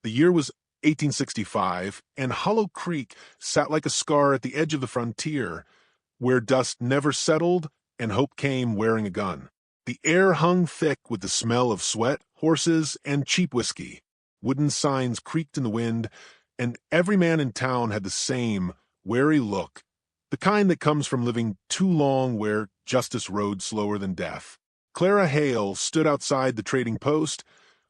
The year was 1865, and Hollow Creek sat like a scar at the edge of the frontier, where dust never settled and hope came wearing a gun. The air hung thick with the smell of sweat, horses, and cheap whiskey. Wooden signs creaked in the wind, and every man in town had the same wary look, the kind that comes from living too long where justice rode slower than death. Clara Hale stood outside the trading post,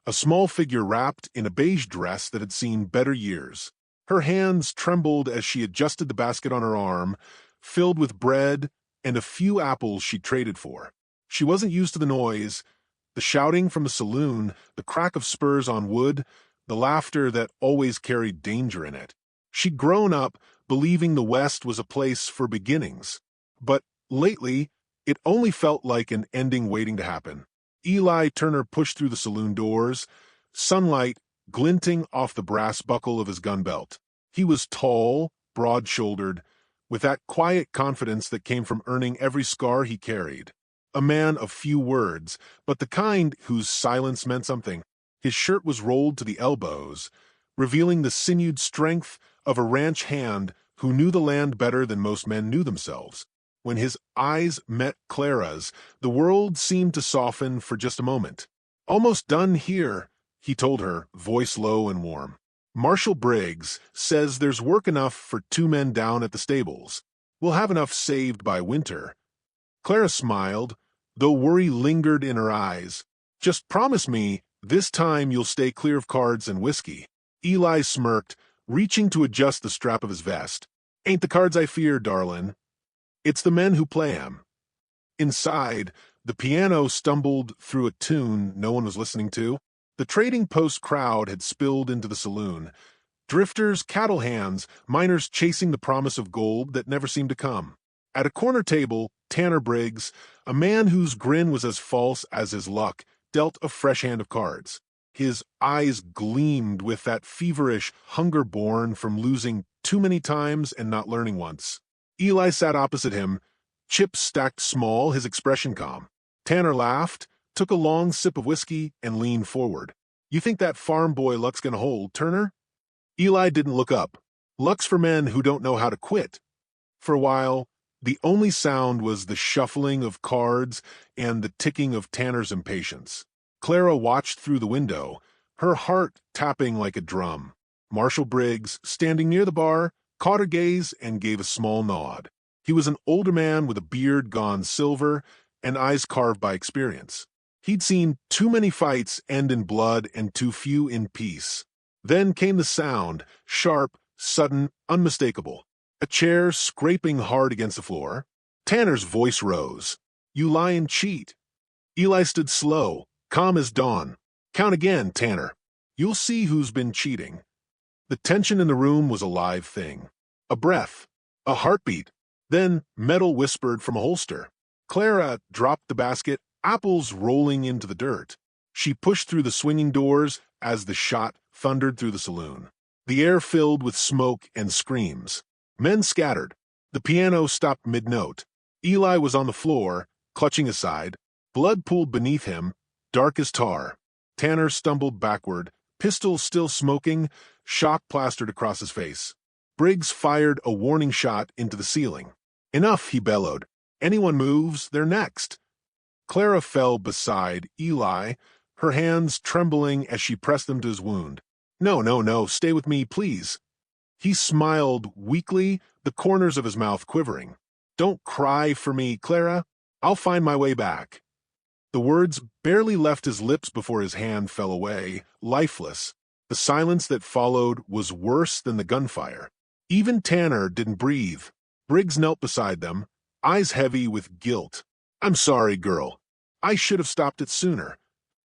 a small figure wrapped in a beige dress that had seen better years. Her hands trembled as she adjusted the basket on her arm, filled with bread and a few apples she'd traded for. She wasn't used to the noise, the shouting from the saloon, the crack of spurs on wood, the laughter that always carried danger in it. She'd grown up believing the West was a place for beginnings, but lately it only felt like an ending waiting to happen. Eli Turner pushed through the saloon doors, sunlight glinting off the brass buckle of his gun belt. He was tall, broad-shouldered, with that quiet confidence that came from earning every scar he carried. A man of few words, but the kind whose silence meant something. His shirt was rolled to the elbows, revealing the sinewed strength of a ranch hand who knew the land better than most men knew themselves. When his eyes met Clara's, the world seemed to soften for just a moment. "Almost done here," he told her, voice low and warm. "Marshal Briggs says there's work enough for 2 men down at the stables. We'll have enough saved by winter." Clara smiled, though worry lingered in her eyes. "Just promise me this time you'll stay clear of cards and whiskey." Eli smirked, reaching to adjust the strap of his vest. "Ain't the cards I fear, darlin'. It's the men who play 'em." Inside, the piano stumbled through a tune no one was listening to. The trading post crowd had spilled into the saloon. Drifters, cattle hands, miners chasing the promise of gold that never seemed to come. At a corner table, Tanner Briggs, a man whose grin was as false as his luck, dealt a fresh hand of cards. His eyes gleamed with that feverish hunger born from losing too many times and not learning once. Eli sat opposite him, chips stacked small, his expression calm. Tanner laughed, took a long sip of whiskey, and leaned forward. "You think that farm boy luck's gonna hold, Turner?" Eli didn't look up. "Luck's for men who don't know how to quit." For a while, the only sound was the shuffling of cards and the ticking of Tanner's impatience. Clara watched through the window, her heart tapping like a drum. Marshal Briggs, standing near the bar, caught her gaze and gave a small nod. He was an older man with a beard gone silver and eyes carved by experience. He'd seen too many fights end in blood and too few in peace. Then came the sound, sharp, sudden, unmistakable. A chair scraping hard against the floor. Tanner's voice rose. "You lie and cheat." Eli stood slow, calm as dawn. "Count again, Tanner. You'll see who's been cheating." The tension in the room was a live thing. A breath, a heartbeat, then metal whispered from a holster. Clara dropped the basket, apples rolling into the dirt. She pushed through the swinging doors as the shot thundered through the saloon. The air filled with smoke and screams. Men scattered. The piano stopped mid-note. Eli was on the floor, clutching his side. Blood pooled beneath him, dark as tar. Tanner stumbled backward, pistol still smoking, shock plastered across his face. Briggs fired a warning shot into the ceiling. "Enough," he bellowed. "Anyone moves, they're next." Clara fell beside Eli, her hands trembling as she pressed them to his wound. "No, no, no, stay with me, please." He smiled weakly, the corners of his mouth quivering. "Don't cry for me, Clara. I'll find my way back." The words barely left his lips before his hand fell away, lifeless. The silence that followed was worse than the gunfire. Even Tanner didn't breathe. Briggs knelt beside them, eyes heavy with guilt. "I'm sorry, girl. I should have stopped it sooner."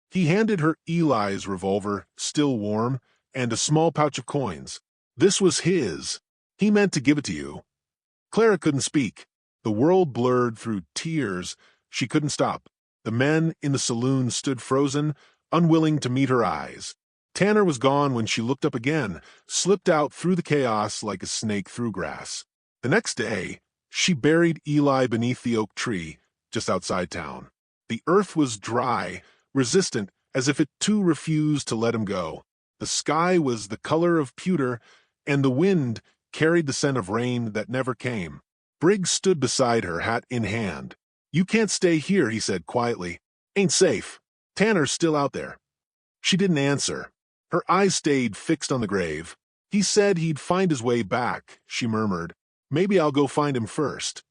He handed her Eli's revolver, still warm, and a small pouch of coins. This was his. He meant to give it to you. Clara couldn't speak. The world blurred through tears. She couldn't stop. The men in the saloon stood frozen, unwilling to meet her eyes. Tanner was gone when she looked up again, slipped out through the chaos like a snake through grass. The next day, she buried Eli beneath the oak tree, just outside town. The earth was dry, resistant, as if it too refused to let him go. The sky was the color of pewter, and the wind carried the scent of rain that never came. Briggs stood beside her, hat in hand. "You can't stay here," he said quietly. "Ain't safe. Tanner's still out there." She didn't answer. Her eyes stayed fixed on the grave. "He said he'd find his way back," she murmured. "Maybe I'll go find him first."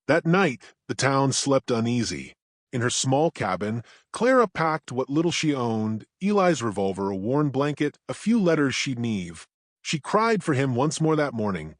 That night, the town slept uneasy. In her small cabin, Clara packed what little she owned, Eli's revolver, a worn blanket, a few letters she'd leave. She cried for him once more that morning,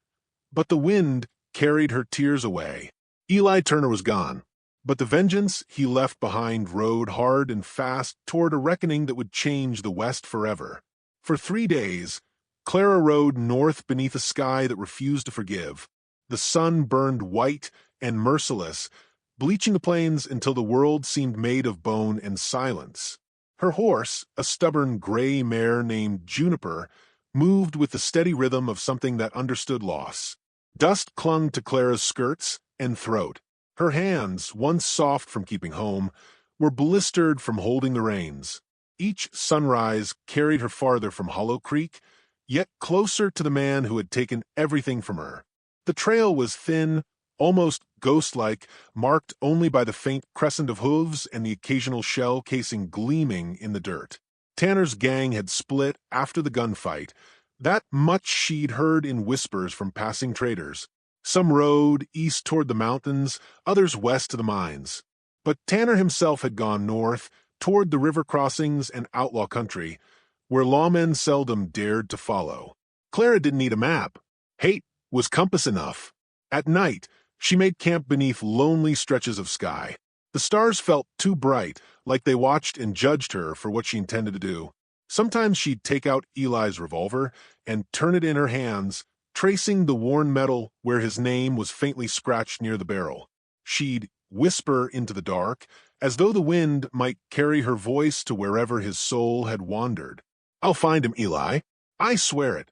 but the wind carried her tears away. Eli Turner was gone, but the vengeance he left behind rode hard and fast toward a reckoning that would change the West forever. For 3 days, Clara rode north beneath a sky that refused to forgive. The sun burned white and merciless, bleaching the plains until the world seemed made of bone and silence. Her horse, a stubborn gray mare named Juniper, moved with the steady rhythm of something that understood loss. Dust clung to Clara's skirts and throat. Her hands, once soft from keeping home, were blistered from holding the reins. Each sunrise carried her farther from Hollow Creek, yet closer to the man who had taken everything from her. The trail was thin, almost ghost-like, marked only by the faint crescent of hooves and the occasional shell casing gleaming in the dirt. Tanner's gang had split after the gunfight. That much she'd heard in whispers from passing traders. Some rode east toward the mountains, others west to the mines. But Tanner himself had gone north, toward the river crossings and outlaw country, where lawmen seldom dared to follow. Clara didn't need a map. Hate was compass enough. At night, she made camp beneath lonely stretches of sky. The stars felt too bright, like they watched and judged her for what she intended to do. Sometimes she'd take out Eli's revolver and turn it in her hands, tracing the worn metal where his name was faintly scratched near the barrel. She'd whisper into the dark, as though the wind might carry her voice to wherever his soul had wandered. "I'll find him, Eli. I swear it."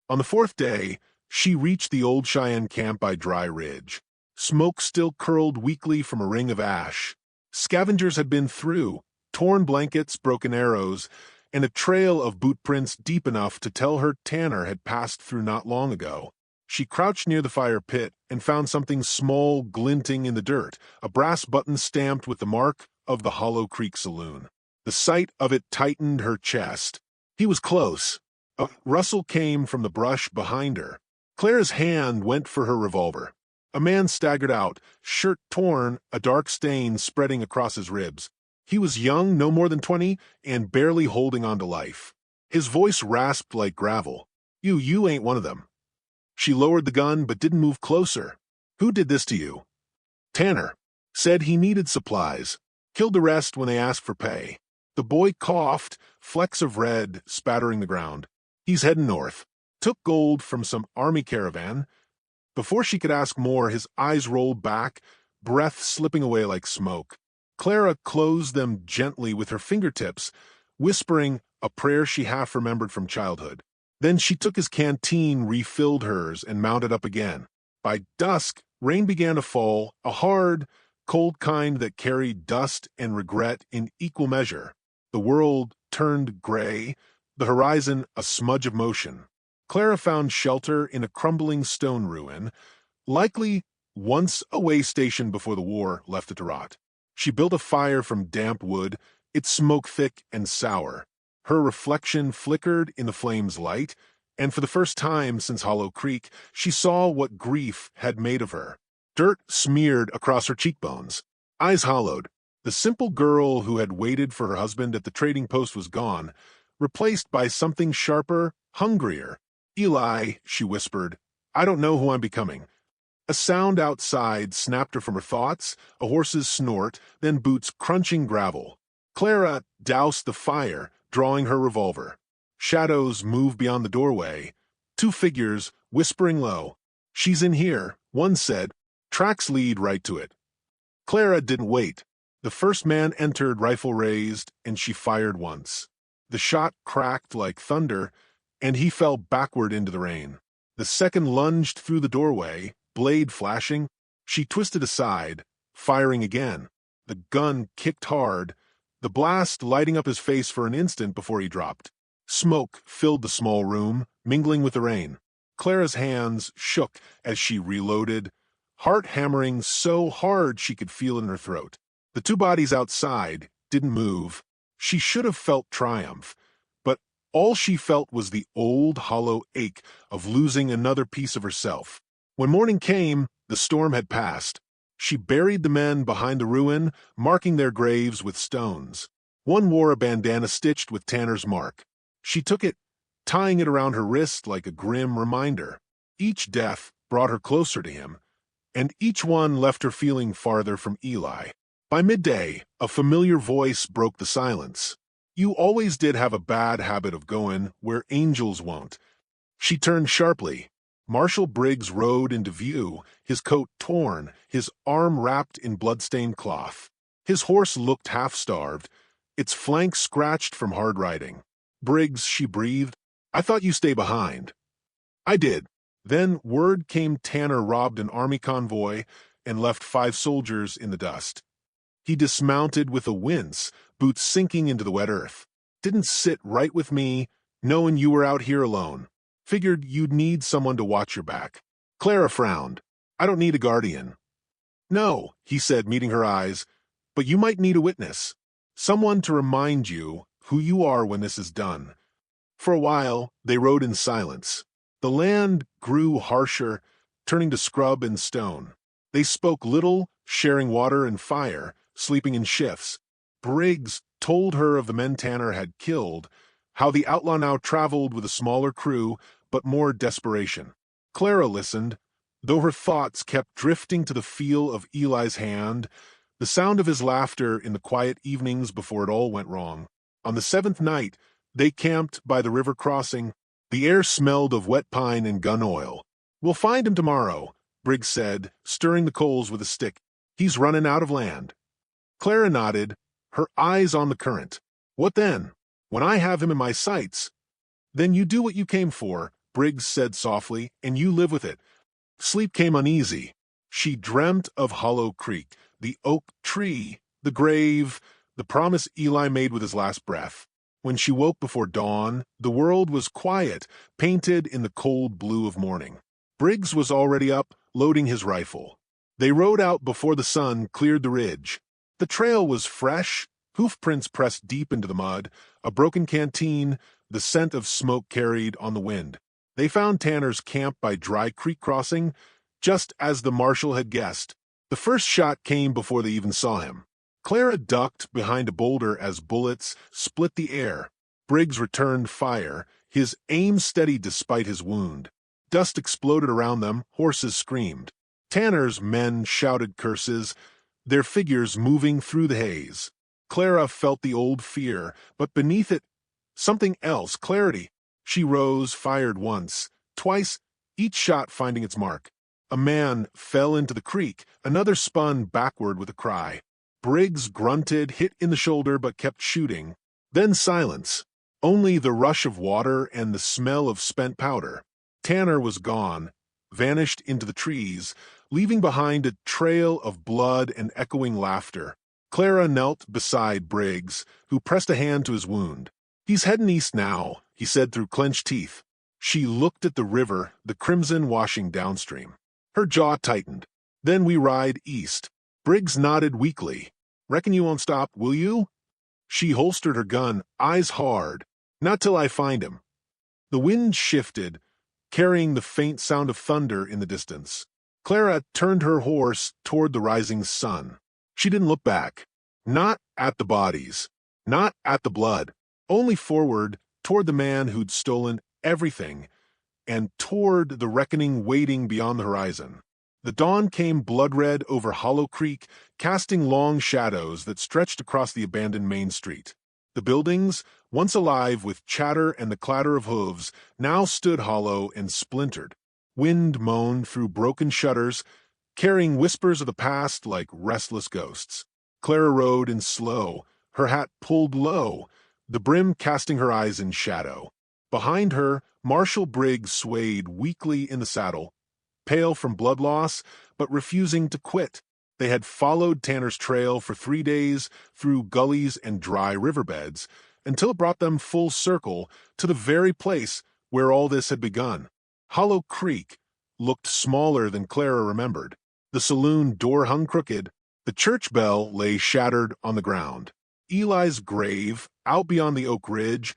On the 4th day, she reached the old Cheyenne camp by Dry Ridge. Smoke still curled weakly from a ring of ash. Scavengers had been through, torn blankets, broken arrows, and a trail of boot prints deep enough to tell her Tanner had passed through not long ago. She crouched near the fire pit and found something small glinting in the dirt, a brass button stamped with the mark of the Hollow Creek Saloon. The sight of it tightened her chest. He was close. A rustle came from the brush behind her. Clara's hand went for her revolver. A man staggered out, shirt torn, a dark stain spreading across his ribs. He was young, no more than 20, and barely holding on to life. His voice rasped like gravel. You ain't one of them." She lowered the gun but didn't move closer. "Who did this to you?" "Tanner. Said he needed supplies. Killed the rest when they asked for pay." The boy coughed, flecks of red spattering the ground. "He's heading north. Took gold from some army caravan." Before she could ask more, his eyes rolled back, breath slipping away like smoke. Clara closed them gently with her fingertips, whispering a prayer she half remembered from childhood. Then she took his canteen, refilled hers, and mounted up again. By dusk, rain began to fall, a hard, cold kind that carried dust and regret in equal measure. The world turned gray, the horizon a smudge of motion. Clara found shelter in a crumbling stone ruin, likely once a way station before the war left it to rot. She built a fire from damp wood, its smoke thick and sour. Her reflection flickered in the flame's light, and for the first time since Hollow Creek, she saw what grief had made of her. Dirt smeared across her cheekbones, eyes hollowed. The simple girl who had waited for her husband at the trading post was gone, replaced by something sharper, hungrier. "Eli," she whispered, "I don't know who I'm becoming." A sound outside snapped her from her thoughts, a horse's snort, then boots crunching gravel. Clara doused the fire, drawing her revolver. Shadows moved beyond the doorway. 2 figures, whispering low. "She's in here," one said. "Tracks lead right to it." Clara didn't wait. The first man entered, rifle raised, and she fired once. The shot cracked like thunder, and he fell backward into the rain. The second lunged through the doorway, blade flashing. She twisted aside, firing again. The gun kicked hard, the blast lighting up his face for an instant before he dropped. Smoke filled the small room, mingling with the rain. Clara's hands shook as she reloaded, heart hammering so hard she could feel it in her throat. The two bodies outside didn't move. She should have felt triumph, but all she felt was the old, hollow ache of losing another piece of herself. When morning came, the storm had passed. She buried the men behind the ruin, marking their graves with stones. One wore a bandana stitched with Tanner's mark. She took it, tying it around her wrist like a grim reminder. Each death brought her closer to him, and each one left her feeling farther from Eli. By midday, a familiar voice broke the silence. "You always did have a bad habit of going where angels won't." She turned sharply. Marshal Briggs rode into view, his coat torn, his arm wrapped in blood-stained cloth. His horse looked half-starved, its flank scratched from hard riding. "Briggs," she breathed, "I thought you stay behind." "I did." Then word came Tanner robbed an army convoy and left 5 soldiers in the dust. He dismounted with a wince, boots sinking into the wet earth. "Didn't sit right with me, knowing you were out here alone. Figured you'd need someone to watch your back." Clara frowned. "I don't need a guardian." "No," he said, meeting her eyes, "but you might need a witness. Someone to remind you who you are when this is done." For a while, they rode in silence. The land grew harsher, turning to scrub and stone. They spoke little, sharing water and fire, sleeping in shifts. Briggs told her of the men Tanner had killed, how the outlaw now traveled with a smaller crew, but more desperation. Clara listened, though her thoughts kept drifting to the feel of Eli's hand, the sound of his laughter in the quiet evenings before it all went wrong. On the 7th night, they camped by the river crossing. The air smelled of wet pine and gun oil. "We'll find him tomorrow," Briggs said, stirring the coals with a stick. "He's running out of land." Clara nodded, her eyes on the current. "What then? When I have him in my sights?" "Then you do what you came for," Briggs said softly, "and you live with it." Sleep came uneasy. She dreamt of Hollow Creek, the oak tree, the grave, the promise Eli made with his last breath. When she woke before dawn, the world was quiet, painted in the cold blue of morning. Briggs was already up, loading his rifle. They rode out before the sun cleared the ridge. The trail was fresh, hoofprints pressed deep into the mud, a broken canteen, the scent of smoke carried on the wind. They found Tanner's camp by Dry Creek Crossing, just as the marshal had guessed. The first shot came before they even saw him. Clara ducked behind a boulder as bullets split the air. Briggs returned fire, his aim steady despite his wound. Dust exploded around them, horses screamed. Tanner's men shouted curses, their figures moving through the haze. Clara felt the old fear, but beneath it, something else, clarity. She rose, fired once, twice, each shot finding its mark. A man fell into the creek, another spun backward with a cry. Briggs grunted, hit in the shoulder, but kept shooting. Then silence, only the rush of water and the smell of spent powder. Tanner was gone, vanished into the trees, leaving behind a trail of blood and echoing laughter. Clara knelt beside Briggs, who pressed a hand to his wound. "He's heading east now," he said through clenched teeth. She looked at the river, the crimson washing downstream. Her jaw tightened. "Then we ride east." Briggs nodded weakly. "Reckon you won't stop, will you?" She holstered her gun, eyes hard. "Not till I find him." The wind shifted, carrying the faint sound of thunder in the distance. Clara turned her horse toward the rising sun. She didn't look back. Not at the bodies. Not at the blood. Only forward, toward the man who'd stolen everything, and toward the reckoning waiting beyond the horizon. The dawn came blood-red over Hollow Creek, casting long shadows that stretched across the abandoned main street. The buildings, once alive with chatter and the clatter of hooves, now stood hollow and splintered. Wind moaned through broken shutters, carrying whispers of the past like restless ghosts. Clara rode in slow, her hat pulled low, the brim casting her eyes in shadow. Behind her, Marshal Briggs swayed weakly in the saddle, pale from blood loss, but refusing to quit. They had followed Tanner's trail for 3 days through gullies and dry riverbeds, until it brought them full circle to the very place where all this had begun. Hollow Creek looked smaller than Clara remembered. The saloon door hung crooked. The church bell lay shattered on the ground. Eli's grave, out beyond the oak ridge,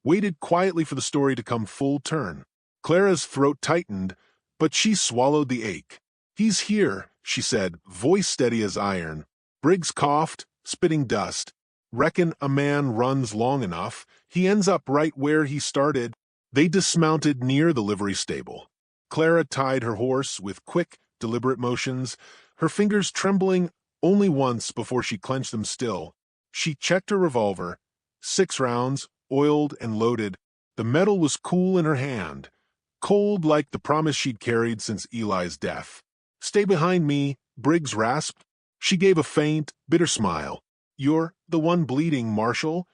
waited quietly for the story to come full turn. Clara's throat tightened, but she swallowed the ache. "He's here," she said, voice steady as iron. Briggs coughed, spitting dust. "Reckon a man runs long enough, he ends up right where he started." They dismounted near the livery stable. Clara tied her horse with quick, deliberate motions, her fingers trembling only once before she clenched them still. She checked her revolver. 6 rounds, oiled and loaded. The metal was cool in her hand, cold like the promise she'd carried since Eli's death. "Stay behind me," Briggs rasped. She gave a faint, bitter smile. "You're the one bleeding, Marshal."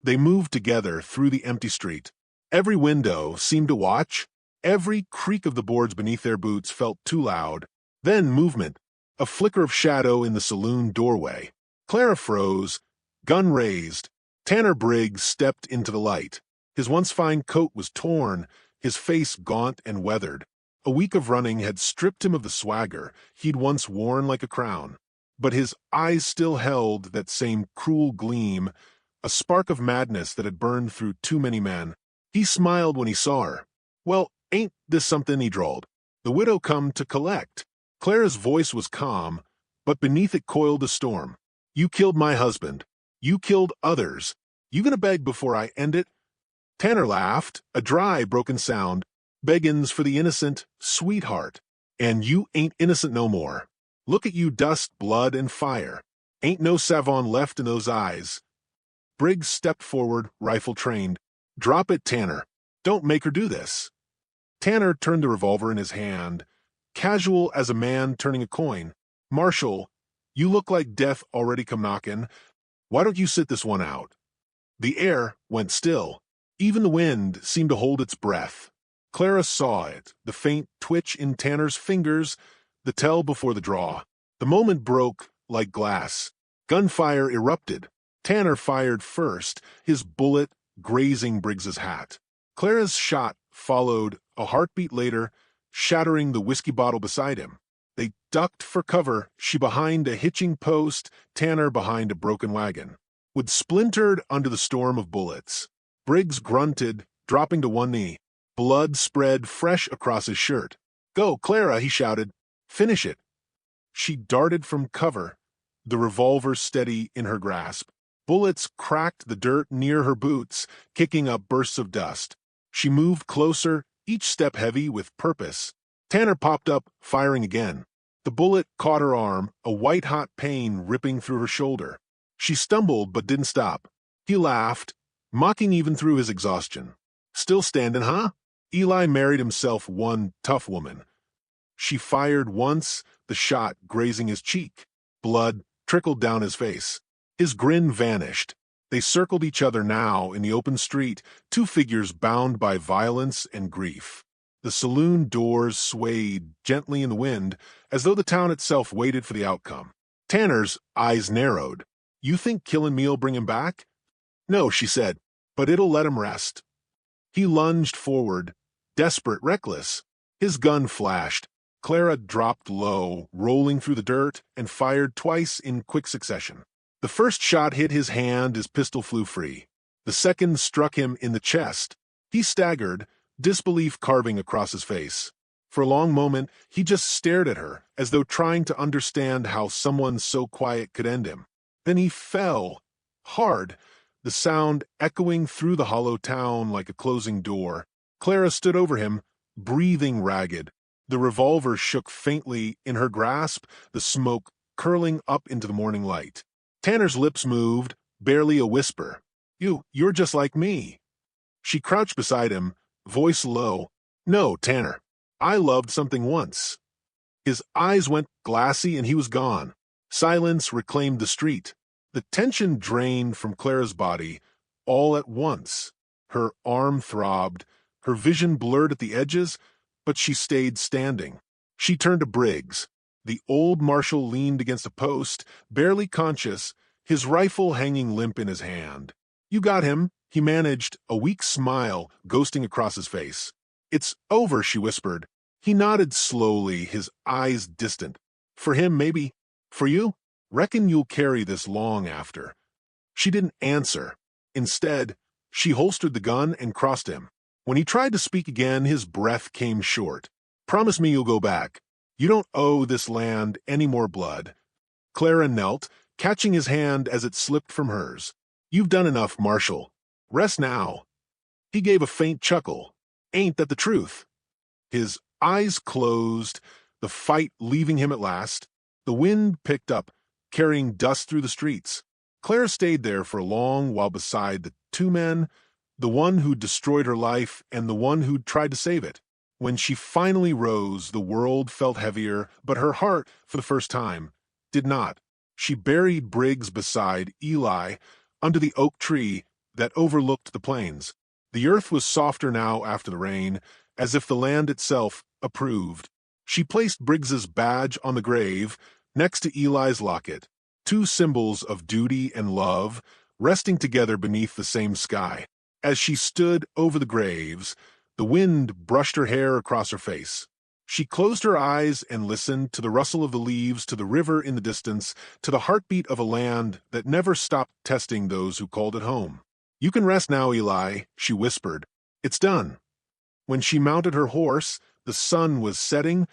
They moved together through the empty street. Every window seemed to watch. Every creak of the boards beneath their boots felt too loud. Then movement, a flicker of shadow in the saloon doorway. Clara froze, gun raised. Tanner Briggs stepped into the light. His once fine coat was torn, his face gaunt and weathered. A week of running had stripped him of the swagger he'd once worn like a crown. But his eyes still held that same cruel gleam, a spark of madness that had burned through too many men. He smiled when he saw her. "Well, ain't this something?" he drawled. "The widow come to collect." Clara's voice was calm, but beneath it coiled a storm. "You killed my husband. You killed others. You gonna beg before I end it?" Tanner laughed, a dry, broken sound. "Beggin's for the innocent, sweetheart. And you ain't innocent no more. Look at you, dust, blood, and fire. Ain't no savon left in those eyes." Briggs stepped forward, rifle trained. "Drop it, Tanner. Don't make her do this." Tanner turned the revolver in his hand, casual as a man turning a coin. "Marshal, you look like death already come knockin'. Why don't you sit this one out?" The air went still. Even the wind seemed to hold its breath. Clara saw it, the faint twitch in Tanner's fingers, the tell before the draw. The moment broke like glass. Gunfire erupted. Tanner fired first, his bullet grazing Briggs's hat. Clara's shot followed, a heartbeat later, shattering the whiskey bottle beside him. They ducked for cover, she behind a hitching post, Tanner behind a broken wagon. Wood splintered under the storm of bullets. Briggs grunted, dropping to one knee. Blood spread fresh across his shirt. "Go, Clara," he shouted. "Finish it." She darted from cover, the revolver steady in her grasp. Bullets cracked the dirt near her boots, kicking up bursts of dust. She moved closer, each step heavy with purpose. Tanner popped up, firing again. The bullet caught her arm, a white-hot pain ripping through her shoulder. She stumbled but didn't stop. He laughed, mocking even through his exhaustion. "Still standing, huh?" Eli married himself one tough woman. She fired once, the shot grazing his cheek. Blood trickled down his face. His grin vanished. They circled each other now in the open street, two figures bound by violence and grief. The saloon doors swayed gently in the wind, as though the town itself waited for the outcome. Tanner's eyes narrowed. "You think killing me'll bring him back?" "No," she said, "but it'll let him rest." He lunged forward, desperate, reckless. His gun flashed. Clara dropped low, rolling through the dirt, and fired twice in quick succession. The first shot hit his hand, his pistol flew free. The second struck him in the chest. He staggered, disbelief carving across his face. For a long moment, he just stared at her, as though trying to understand how someone so quiet could end him. Then he fell, hard, the sound echoing through the hollow town like a closing door. Clara stood over him, breathing ragged. The revolver shook faintly in her grasp, the smoke curling up into the morning light. Tanner's lips moved, barely a whisper. You're just like me." She crouched beside him, voice low. "No, Tanner. I loved something once." His eyes went glassy and he was gone. Silence reclaimed the street. The tension drained from Clara's body, all at once. Her arm throbbed, her vision blurred at the edges, but she stayed standing. She turned to Briggs. The old marshal leaned against a post, barely conscious, his rifle hanging limp in his hand. You got him, he managed, a weak smile ghosting across his face. It's over, she whispered. He nodded slowly, his eyes distant. For him, maybe. For you? Reckon you'll carry this long after. She didn't answer. Instead, she holstered the gun and crossed him. When he tried to speak again, his breath came short. Promise me you'll go back. You don't owe this land any more blood. Clara knelt, catching his hand as it slipped from hers. You've done enough, Marshal. Rest now. He gave a faint chuckle. Ain't that the truth? His eyes closed, the fight leaving him at last. The wind picked up, carrying dust through the streets. Clara stayed there for a long while beside the two men, the one who'd destroyed her life and the one who'd tried to save it. When she finally rose, the world felt heavier, but her heart, for the first time, did not. She buried Briggs beside Eli, under the oak tree that overlooked the plains. The earth was softer now after the rain, as if the land itself approved. She placed Briggs's badge on the grave, next to Eli's locket, two symbols of duty and love, resting together beneath the same sky. As she stood over the graves, the wind brushed her hair across her face. She closed her eyes and listened to the rustle of the leaves, to the river in the distance, to the heartbeat of a land that never stopped testing those who called it home. You can rest now, Eli, she whispered. It's done. When she mounted her horse, the sun was setting,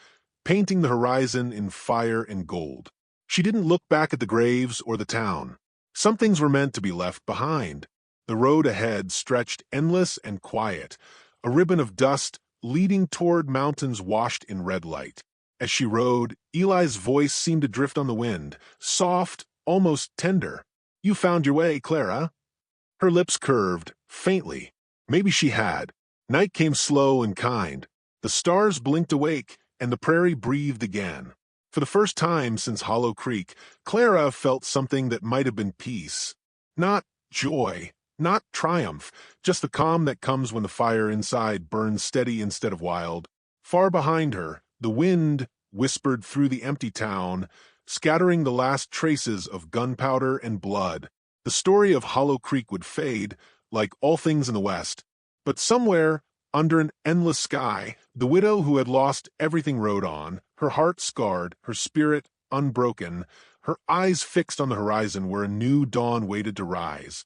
painting the horizon in fire and gold. She didn't look back at the graves or the town. Some things were meant to be left behind. The road ahead stretched endless and quiet, a ribbon of dust leading toward mountains washed in red light. As she rode, Eli's voice seemed to drift on the wind, soft, almost tender. You found your way, Clara. Her lips curved, faintly. Maybe she had. Night came slow and kind. The stars blinked awake, and the prairie breathed again. For the first time since Hollow Creek, Clara felt something that might have been peace. Not joy, not triumph, just the calm that comes when the fire inside burns steady instead of wild. Far behind her, the wind whispered through the empty town, scattering the last traces of gunpowder and blood. The story of Hollow Creek would fade, like all things in the West. But somewhere, under an endless sky, the widow who had lost everything rode on, her heart scarred, her spirit unbroken, her eyes fixed on the horizon where a new dawn waited to rise.